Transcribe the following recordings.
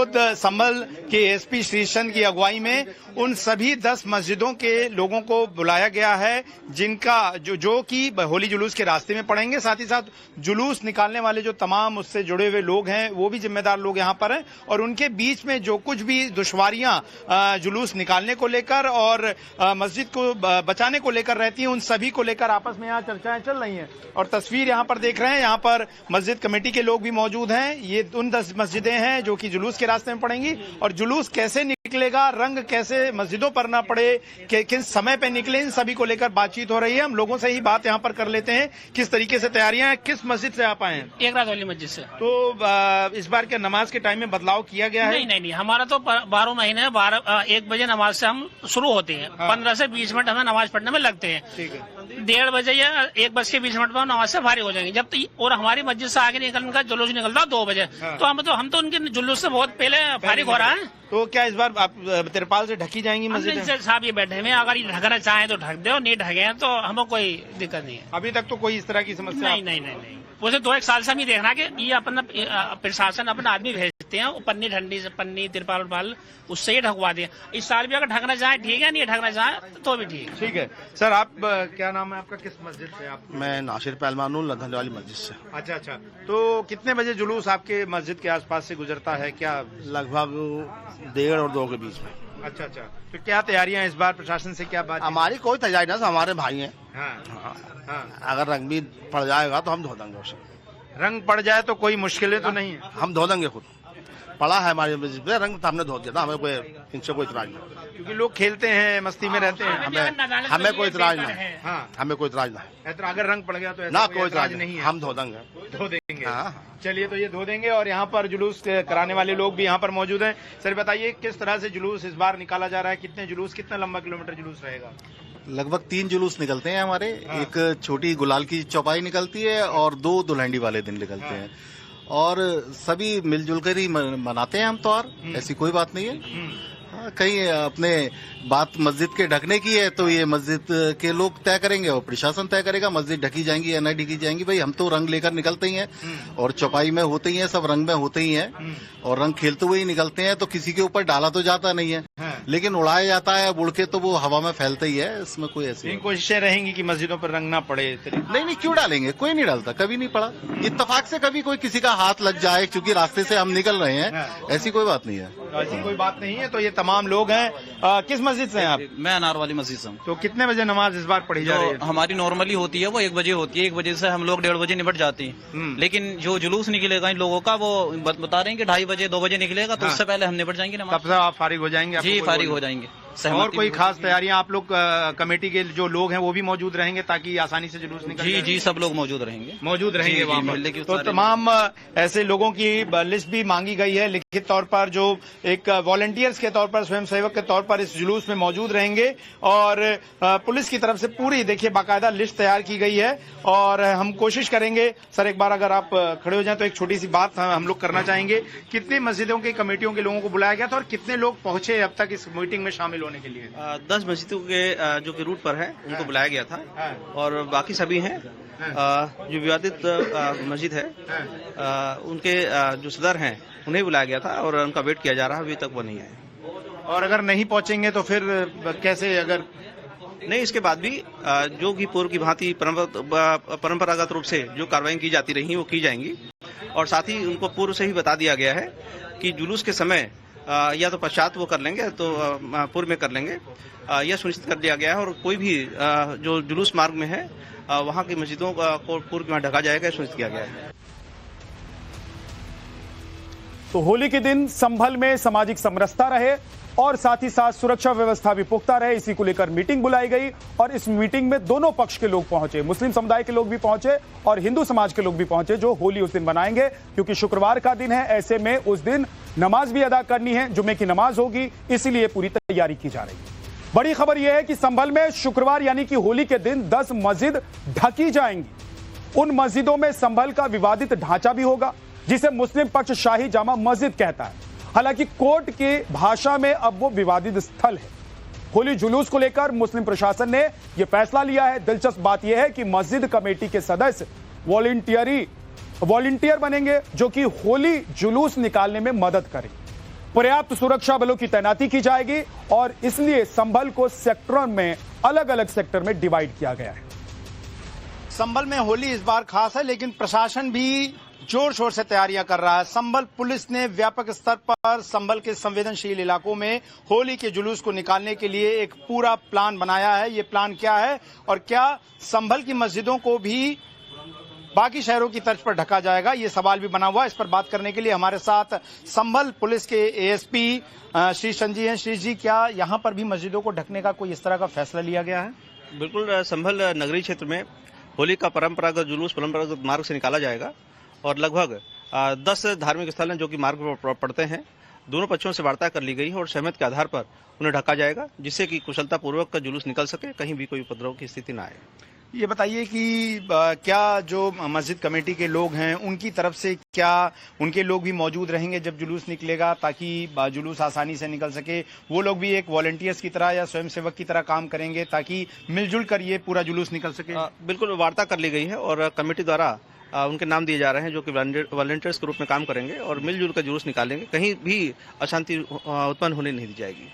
खुद संभल के एसपी श्रीचंद की अगुवाई में उन सभी 10 मस्जिदों के लोगों को बुलाया गया है, जिनका जो कि होली जुलूस के रास्ते में पड़ेंगे। साथ ही साथ जुलूस निकालने वाले जो तमाम उससे जुड़े हुए लोग हैं, वो भी जिम्मेदार लोग यहाँ पर हैं, और उनके बीच में जो कुछ भी दुश्वारियां जुलूस निकालने को लेकर और मस्जिद को बचाने को लेकर रहती हैं, उन सभी को लेकर आपस में यहाँ चर्चाएं चल रही हैं। और तस्वीर यहाँ पर देख रहे हैं, यहाँ पर मस्जिद कमेटी के लोग भी मौजूद हैं। ये उन 10 मस्जिदें हैं जो कि जुलूस के रास्ते में पड़ेंगी, और जुलूस कैसे निकलेगा, रंग कैसे मस्जिदों पर ना पड़े, किस समय पे निकले, इन सभी को लेकर बातचीत हो रही है। हम लोगों से ही बात यहाँ पर कर लेते हैं, किस तरीके से तैयारियां हैं। किस मस्जिद से आप आए हैं? एक रात वाली मस्जिद से। तो इस बार के नमाज के टाइम में बदलाव किया गया है? नहीं, हमारा तो 12 महीने 1 बजे नमाज से हम शुरू होते हैं। 15 से 20 मिनट हमें नमाज पढ़ने में लगते हैं। ठीक है। 1:30 बजे या 1 बज के 20 मिनट में नमाज से फारिग हो जाएंगे। जब और हमारी मस्जिद से आगे निकलने का जुलूस निकलता है 2 बजे। तो हम तो उनके जुलूस से बहुत पहले फारिग हो रहा है। तो क्या इस बार आप तिरपाल से ढकी जाएंगी मस्जिद? साहब ये बैठे हुए, अगर ये ढकना चाहें तो ढक दे, और नहीं ढके हैं तो हमें कोई दिक्कत नहीं है। अभी तक तो कोई इस तरह की समस्या नहीं। उसे 2-1 साल से हम ये देखना कि ये अपना प्रशासन अपना आदमी भेजते हैं, पन्नी ठंडी से पन्नी तिरपाल उससे ही ढकवा दिए। इस साल भी अगर ढकना चाहे ठीक है, नहीं ढकना चाहे तो भी ठीक है। ठीक है। सर, आप क्या नाम है आपका, किस मस्जिद से आप? मैं नासिर पहलवान लधन वाली मस्जिद से। अच्छा। तो कितने बजे जुलूस आपके मस्जिद के आसपास से गुजरता है? क्या लगभग 1:30 और 2 के बीच में। अच्छा। तो क्या तैयारियां इस बार प्रशासन से क्या बात? हमारी कोई तैयारी ना, हमारे भाई हैं। हाँ। अगर रंग भी पड़ जाएगा तो हम धो देंगे उसे। रंग पड़ जाए तो कोई मुश्किलें तो नहीं है? हम धो देंगे, खुद पड़ा है हमारी मस्जिद पे रंग, तो हमने धो दिया था। हमें कोई इनसे कोई इतराज नहीं, क्योंकि लोग खेलते हैं, मस्ती में रहते हैं। हमें कोई इतराज नहीं। हाँ, हमें कोई इतराज नहीं। अगर रंग पड़ गया तो ना कोई इतराज नहीं है, हम धो देंगे। हाँ। चलिए, तो ये धो देंगे। और यहाँ पर जुलूस कराने वाले लोग भी यहाँ पर मौजूद हैं। सर, बताइए किस तरह से जुलूस इस बार निकाला जा रहा है? कितना लंबा किलोमीटर जुलूस रहेगा? लगभग 3 जुलूस निकलते हैं हमारे। एक छोटी गुलाल की चौपाई निकलती है और 2 दुल्हनडी वाले दिन निकलते हैं, और सभी मिलजुल कर ही मनाते हैं हम त्योहार। ऐसी कोई बात नहीं है। कहीं अपने बात मस्जिद के ढकने की है तो ये मस्जिद के लोग तय करेंगे और प्रशासन तय करेगा मस्जिद ढकी जाएंगी या नहीं ढकी जाएंगी। भाई हम तो रंग लेकर निकलते ही हैं, और चौपाई में होते ही हैं, सब रंग में होते ही हैं, और रंग खेलते हुए ही निकलते हैं। तो किसी के ऊपर डाला तो जाता नहीं है, लेकिन उड़ाया जाता है, उड़ के तो वो हवा में फैलता ही है। इसमें कोई ऐसी कोशिशें रहेंगी कि मस्जिदों पर रंग ना पड़े? नहीं, क्यों डालेंगे? कोई नहीं डालता, कभी नहीं पड़ा। इत्तेफाक से कभी कोई किसी का हाथ लग जाए, क्योंकि रास्ते से हम निकल रहे हैं, ऐसी कोई बात नहीं है। ऐसी कोई बात नहीं है। तो ये तमाम लोग हैं। किस मस्जिद से हैं आप? मैं अनार वाली मस्जिद से हूँ। तो कितने बजे नमाज इस बार पढ़ी जा रही है? हमारी नॉर्मली होती है वो 1 बजे होती है। 1 बजे से हम लोग 1:30 बजे निपट जाती है। लेकिन जो जुलूस निकलेगा इन लोगों का, वो बता रहे हैं कि 2:30 बजे 2 बजे निकलेगा, तो उससे पहले हम निपट जाएंगे नमाज। तब से आप फारिग हो जाएंगे? जी, फारिग हो जाएंगे। और कोई खास तैयारियां आप लोग कमेटी के जो लोग हैं वो भी मौजूद रहेंगे ताकि आसानी से जुलूस निकल? जी, सब लोग मौजूद रहेंगे वहाँ पर। तो तमाम ऐसे लोगों की लिस्ट भी मांगी गई है लिखित तौर पर, जो एक वॉलंटियर्स के तौर पर, स्वयं सेवक के तौर पर इस जुलूस में मौजूद रहेंगे। और पुलिस की तरफ से पूरी देखिए बाकायदा लिस्ट तैयार की गई है। और हम कोशिश करेंगे। सर, एक बार अगर आप खड़े हो जाएं तो एक छोटी सी बात हम लोग करना चाहेंगे। कितनी मस्जिदों की कमेटियों के लोगों को बुलाया गया था और कितने लोग पहुंचे अब तक इस मीटिंग में शामिल होने के लिए? 10 मस्जिदों के जो कि रूट पर है उनको बुलाया गया था, और बाकी सभी हैं। जो विवादित मस्जिद है उनके जो सदर हैं उन्हें बुलाया गया था, और उनका वेट किया जा रहा है, अभी तक वो नहीं आए। और अगर नहीं पहुंचेंगे तो फिर कैसे? अगर नहीं, इसके बाद भी जो कि पूर्व की भांति परंपरागत रूप से जो कार्रवाई की जाती रही वो की जाएंगी। और साथ ही उनको पूर्व से ही बता दिया गया है कि जुलूस के समय या तो पश्चात वो कर लेंगे, तो पूर्व में कर लेंगे, यह सुनिश्चित कर दिया गया है। और कोई भी जो जुलूस मार्ग में है वहाँ की मस्जिदों को पूर्व में ढका जाएगा, सुनिश्चित किया गया है। तो होली के दिन संभल में सामाजिक समरसता रहे और साथ ही साथ सुरक्षा व्यवस्था भी पुख्ता रहे, इसी को लेकर मीटिंग बुलाई गई। और इस मीटिंग में दोनों पक्ष के लोग पहुंचे, मुस्लिम समुदाय के लोग भी पहुंचे और हिंदू समाज के लोग भी पहुंचे, जो होली उस दिन मनाएंगे। क्योंकि शुक्रवार का दिन है, ऐसे में उस दिन नमाज भी अदा करनी है, जुम्मे की नमाज होगी, इसीलिए पूरी तैयारी की जा रही है। बड़ी खबर यह है कि संभल में शुक्रवार यानी कि होली के दिन 10 मस्जिद ढकी जाएंगी। उन मस्जिदों में संभल का विवादित ढांचा भी होगा, जिसे मुस्लिम पक्ष शाही जामा मस्जिद कहता है। हालांकि कोर्ट की भाषा में अब वो विवादित स्थल है। होली जुलूस को लेकर मुस्लिम प्रशासन ने यह फैसला लिया है। दिलचस्प बात यह है कि मस्जिद कमेटी के सदस्य वॉलंटियर बनेंगे, जो कि होली जुलूस निकालने में मदद करें। पर्याप्त सुरक्षा बलों की तैनाती की जाएगी और इसलिए संभल को सेक्टरों में अलग अलग सेक्टर में डिवाइड किया गया है। संभल में होली इस बार खास है, लेकिन प्रशासन भी जोर शोर से तैयारियां कर रहा है। संभल पुलिस ने व्यापक स्तर पर संभल के संवेदनशील इलाकों में होली के जुलूस को निकालने के लिए एक पूरा प्लान बनाया है। ये प्लान क्या है और क्या संभल की मस्जिदों को भी बाकी शहरों की तर्ज पर ढका जाएगा, ये सवाल भी बना हुआ है। इस पर बात करने के लिए हमारे साथ संभल पुलिस के एएसपी श्री संजी हैं। श्री जी, क्या यहाँ पर भी मस्जिदों को ढकने का कोई इस तरह का फैसला लिया गया है? बिल्कुल, संभल नगरीय क्षेत्र में होली का परंपरागत जुलूस परंपरागत मार्ग से निकाला जाएगा और लगभग 10 धार्मिक स्थल हैं जो कि मार्ग पर पड़ते हैं। दोनों पक्षों से वार्ता कर ली गई है और सहमत के आधार पर उन्हें ढका जाएगा, जिससे कि कुशलतापूर्वक का जुलूस निकल सके, कहीं भी कोई उपद्रव की स्थिति ना आए। ये बताइए कि क्या जो मस्जिद कमेटी के लोग हैं उनकी तरफ से क्या उनके लोग भी मौजूद रहेंगे जब जुलूस निकलेगा, ताकि जुलूस आसानी से निकल सके? वो लोग भी एक वॉलंटियर्स की तरह या स्वयंसेवक की तरह काम करेंगे ताकि मिलजुल कर ये पूरा जुलूस निकल सके? बिल्कुल, वार्ता कर ली गई है और कमेटी द्वारा उनके नाम दिए जा रहे हैं जो कि वॉलंटियर्स के रूप में काम करेंगे और मिलजुल कर जुलूस निकालेंगे। कहीं भी अशांति उत्पन्न होने नहीं दी जाएगी।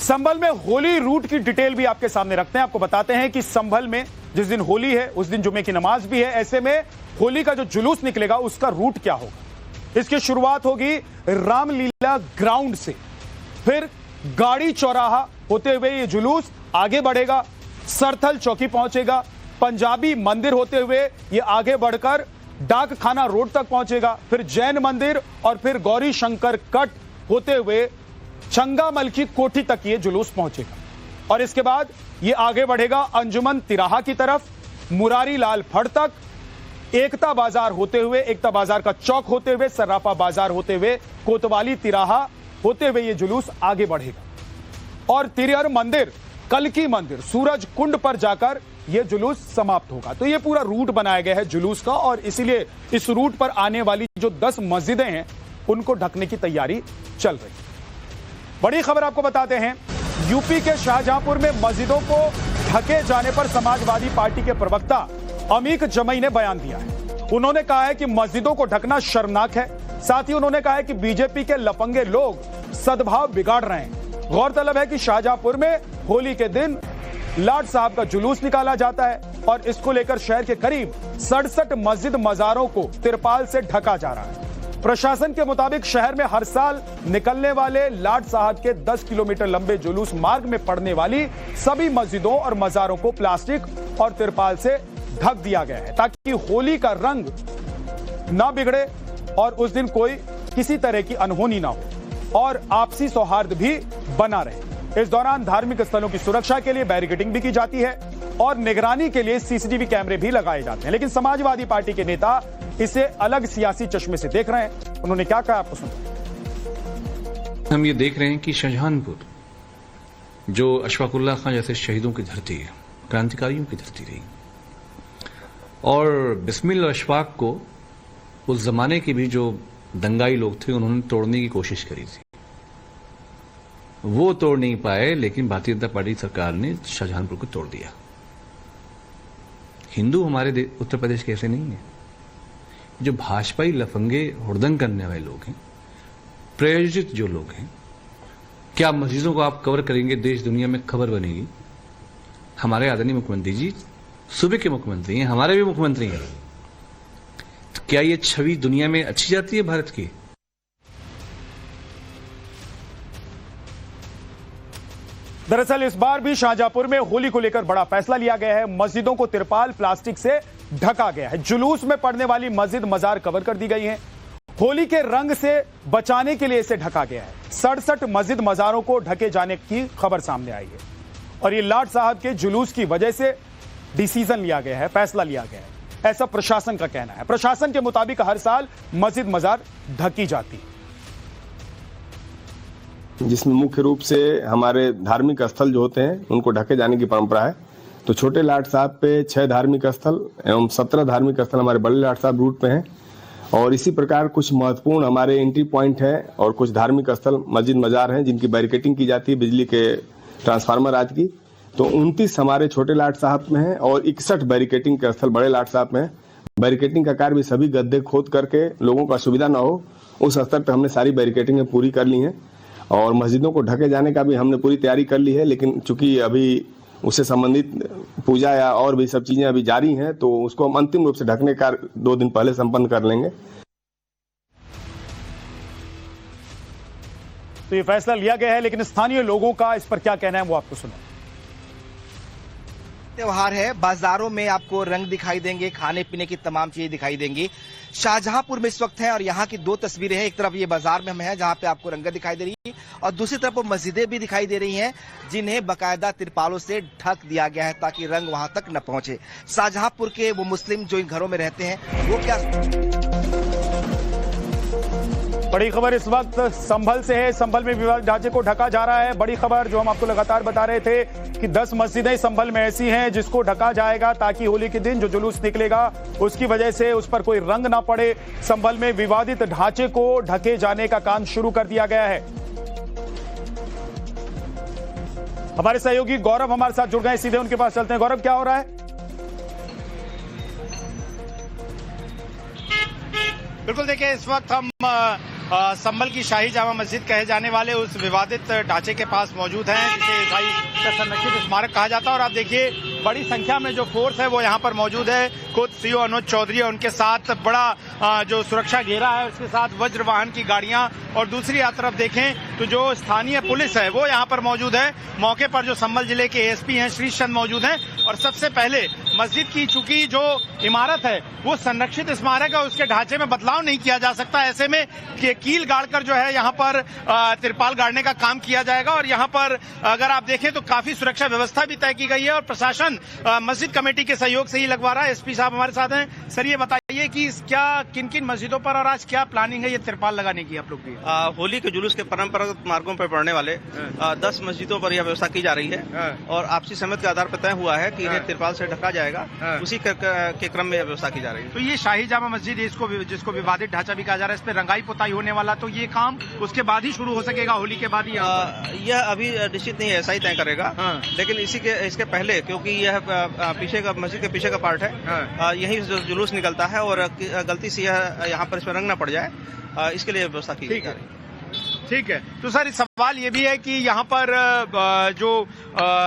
संभल में होली रूट की डिटेल भी आपके सामने रखते हैं। आपको बताते हैं कि संभल में जिस दिन होली है उस दिन जुमे की नमाज भी है। ऐसे में होली का जो जुलूस निकलेगा उसका रूट क्या होगा? इसकी शुरुआत होगी रामलीला ग्राउंड से, फिर गाड़ी चौराहा होते हुए ये जुलूस आगे बढ़ेगा, सरथल चौकी पहुंचेगा, पंजाबी मंदिर होते हुए ये आगे बढ़कर डाक खाना रोड तक पहुंचेगा, फिर जैन मंदिर और फिर गौरी शंकर कट होते हुए चंगामल की कोठी तक ये जुलूस पहुंचेगा और इसके बाद ये आगे बढ़ेगा अंजुमन तिराहा की तरफ, मुरारी लाल फड़ तक, एकता बाजार होते हुए, एकता बाजार का चौक होते हुए, सर्राफा बाजार होते हुए, कोतवाली तिराहा होते हुए ये जुलूस आगे बढ़ेगा और तिरहर मंदिर, कलकी मंदिर, सूरज कुंड पर जाकर यह जुलूस समाप्त होगा। तो यह पूरा रूट बनाया गया है जुलूस का और इसीलिए इस रूट पर आने वाली जो 10 मस्जिदें हैं उनको ढकने की तैयारी चल रही है। बड़ी खबर आपको बताते हैं, यूपी के शाहजहांपुर में मस्जिदों को ढके जाने पर समाजवादी पार्टी के प्रवक्ता अमीक जमई ने बयान दिया है। उन्होंने कहा है कि मस्जिदों को ढकना शर्मनाक है। साथ ही उन्होंने कहा है कि बीजेपी के लफंगे लोग सद्भाव बिगाड़ रहे हैं। गौरतलब है कि शाहजहांपुर में होली के दिन लाट साहब का जुलूस निकाला जाता है और इसको लेकर शहर के करीब 67 मस्जिद मजारों को तिरपाल से ढका जा रहा है। प्रशासन के मुताबिक शहर में हर साल निकलने वाले लाट साहब के 10 किलोमीटर लंबे जुलूस मार्ग में पड़ने वाली सभी मस्जिदों और मजारों को प्लास्टिक और तिरपाल से ढक दिया गया है ताकि होली का रंग ना बिगड़े और उस दिन कोई किसी तरह की अनहोनी ना हो और आपसी सौहार्द भी बना रहे। इस दौरान धार्मिक स्थलों की सुरक्षा के लिए बैरिकेडिंग भी की जाती है और निगरानी के लिए सीसीटीवी कैमरे भी लगाए जाते हैं। लेकिन समाजवादी पार्टी के नेता इसे अलग सियासी चश्मे से देख रहे हैं। उन्होंने क्या कहा, आपको सुनो। हम ये देख रहे हैं कि शाहजहांपुर जो अशफाकुल्लाह खान जैसे शहीदों की धरती है, क्रांतिकारियों की धरती रही और बिस्मिल और अशफाक को उस जमाने के भी जो दंगाई लोग थे उन्होंने तोड़ने की कोशिश करी थी। वो तोड़ नहीं पाए, लेकिन भारतीय जनता पार्टी सरकार ने शाहजहांपुर को तोड़ दिया। हिंदू हमारे उत्तर प्रदेश के ऐसे नहीं है। जो भाजपाई लफंगे हुड़दंग करने वाले लोग हैं, प्रायोजित जो लोग हैं, क्या मस्जिदों को आप कवर करेंगे, देश दुनिया में खबर बनेगी। हमारे आदरणीय मुख्यमंत्री जी सूबे के मुख्यमंत्री हैं, हमारे भी मुख्यमंत्री हैं, तो क्या ये छवि दुनिया में अच्छी जाती है भारत की? दरअसल इस बार भी शाहजहांपुर में होली को लेकर बड़ा फैसला लिया गया है। मस्जिदों को तिरपाल प्लास्टिक से ढका गया है। जुलूस में पड़ने वाली मस्जिद मजार कवर कर दी गई है। होली के रंग से बचाने के लिए इसे ढका गया है। 67 मस्जिद मजारों को ढके जाने की खबर सामने आई है और ये लाट साहब के जुलूस की वजह से डिसीजन लिया गया है, फैसला लिया गया है, ऐसा प्रशासन का कहना है। प्रशासन के मुताबिक हर साल मस्जिद मजार ढकी जाती है, जिसमें मुख्य रूप से हमारे धार्मिक स्थल जो होते हैं उनको ढके जाने की परंपरा है। तो छोटे लाट साहब पे 6 धार्मिक स्थल एवं 17 धार्मिक स्थल हमारे बड़े लाट साहब रूट पे हैं और इसी प्रकार कुछ महत्वपूर्ण हमारे एंट्री पॉइंट हैं और कुछ धार्मिक स्थल मस्जिद मजार हैं जिनकी बैरिकेटिंग की जाती है बिजली के ट्रांसफार्मर आज की। तो 29 हमारे छोटे लाट साहब में हैं और 61 बैरिकेटिंग के स्थल बड़े लाट साहब में हैं। बैरिकेटिंग का कार्य भी सभी गड्ढे खोद करके लोगों को असुविधा न हो उस स्तर पर हमने सारी बैरिकेटिंग पूरी कर ली हैं और मस्जिदों को ढके जाने का भी हमने पूरी तैयारी कर ली है। लेकिन चूंकि अभी उससे संबंधित पूजा या और भी सब चीजें अभी जारी हैं तो उसको हम अंतिम रूप से ढकने का 2 दिन पहले संपन्न कर लेंगे। तो ये फैसला लिया गया है, लेकिन स्थानीय लोगों का इस पर क्या कहना है वो आपको सुनो। त्योहार है, बाजारों में आपको रंग दिखाई देंगे, खाने पीने की तमाम चीजें दिखाई देंगी। शाहजहांपुर में इस वक्त है और यहाँ की 2 तस्वीरें हैं। एक तरफ ये बाजार में हम हैं जहाँ पे आपको रंगत दिखाई दे रही है और दूसरी तरफ वो मस्जिदें भी दिखाई दे रही हैं जिन्हें बकायदा तिरपालों से ढक दिया गया है ताकि रंग वहां तक न पहुंचे। शाहजहांपुर के वो मुस्लिम जो इन घरों में रहते हैं वो क्या। बड़ी खबर इस वक्त संभल से है। संभल में विवादित ढांचे को ढका जा रहा है। बड़ी खबर जो हम आपको लगातार बता रहे थे कि 10 मस्जिदें संभल में ऐसी हैं जिसको ढका जाएगा ताकि होली के दिन जो जुलूस निकलेगा उसकी वजह से उस पर कोई रंग ना पड़े। संभल में विवादित ढांचे को ढके जाने का काम शुरू कर दिया गया है। हमारे सहयोगी गौरव हमारे साथ जुड़ गए, सीधे उनके पास चलते हैं। गौरव, क्या हो रहा है? बिल्कुल, देखिए इस वक्त हम संभल की शाही जामा मस्जिद कहे जाने वाले उस विवादित ढांचे के पास मौजूद हैं जिसे ईसाई संरक्षित स्मारक कहा जाता है और आप देखिए बड़ी संख्या में जो फोर्स है वो यहाँ पर मौजूद है। खुद सीओ अनुज चौधरी और उनके साथ बड़ा जो सुरक्षा घेरा है उसके साथ वज्र वाहन की गाड़ियां और दूसरी तरफ देखें तो जो स्थानीय पुलिस है वो यहाँ पर मौजूद है। मौके पर जो संभल जिले के एसपी हैं श्री चंद मौजूद हैं और सबसे पहले मस्जिद की चूंकि जो इमारत है वो संरक्षित स्मारक है उसके ढांचे में बदलाव नहीं किया जा सकता। ऐसे में कील गाड़कर जो है यहाँ पर तिरपाल गाड़ने का काम किया जाएगा और यहाँ पर अगर आप देखें तो काफी सुरक्षा व्यवस्था भी तय की गई है और प्रशासन मस्जिद कमेटी के सहयोग से ही लगवा रहा है। एसपी साहब हमारे साथ हैं। सर, ये बताइए कि क्या किन किन मस्जिदों पर और आज क्या प्लानिंग है ये तिरपाल लगाने की आप लोग की? होली के जुलूस के परंपरागत मार्गों पर पड़ने वाले 10 मस्जिदों पर यह व्यवस्था की जा रही है और आपसी सहमति के आधार पर तय हुआ है कि इन्हें तिरपाल से ढका जाएगा। उसी के क्रम में यह व्यवस्था की जा रही है। तो ये शाही जामा मस्जिद जिसको विवादित ढांचा भी कहा जा रहा है, इस पर रंगाई पुताई होने वाला, तो ये काम उसके बाद ही शुरू हो सकेगा, होली के बाद ही? यह अभी निश्चित नहीं है, ऐसा ही तय करेगा। लेकिन इसके पहले क्योंकि यह पीछे का मस्जिद के पीछे का पार्ट है, यही जो जुलूस निकलता है और गलती से यह यहाँ पर इसमें रंग न पड़ जाए, इसके लिए व्यवस्था की जा रही है। ठीक है। तो सर, इस सवाल ये भी है कि यहाँ पर जो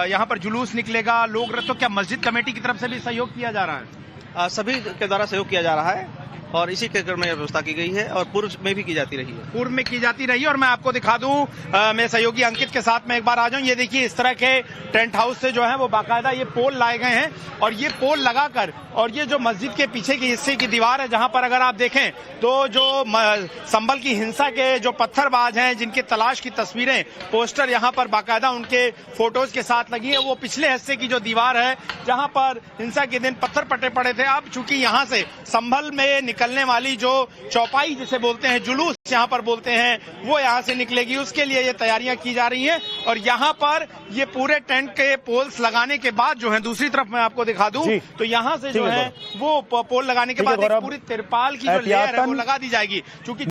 यहाँ पर जुलूस निकलेगा, लोग तो क्या मस्जिद कमेटी की तरफ से भी सहयोग किया जा रहा है? सभी के द्वारा सहयोग किया जा रहा है और इसी के क्रम में व्यवस्था की गई है और पूर्व में भी की जाती रही है। पूर्व में की जाती रही है और मैं आपको दिखा दूं, मैं सहयोगी अंकित के साथ में एक बार आ जाऊं। ये देखिए इस तरह के टेंट हाउस से जो है वो बाकायदा ये पोल लाए गए हैं और ये पोल लगाकर और ये जो मस्जिद के पीछे के हिस्से की दीवार है जहां पर अगर आप देखें तो जो संभल की हिंसा के जो पत्थरबाज हैं जिनके तलाश की तस्वीरें पोस्टर यहाँ पर बाकायदा उनके फोटोज के साथ लगी है, वो पिछले हिस्से की जो दीवार है जहां पर हिंसा के दिन पत्थर पटे पड़े थे। अब चूंकि यहाँ से संभल में निकलने वाली जो चौपाई जिसे बोलते हैं, जुलूस यहाँ पर बोलते हैं, वो यहाँ से निकलेगी, उसके लिए ये तैयारियां की जा रही हैं और यहाँ पर ये पूरे टेंट के पोल्स लगाने के बाद जो है दूसरी तरफ मैं आपको दिखा दूं तो यहाँ से जो है वो पोल लगाने के बाद एक पूरी तिरपाल की जो लेयर है वो लगा दी जाएगी। चूंकि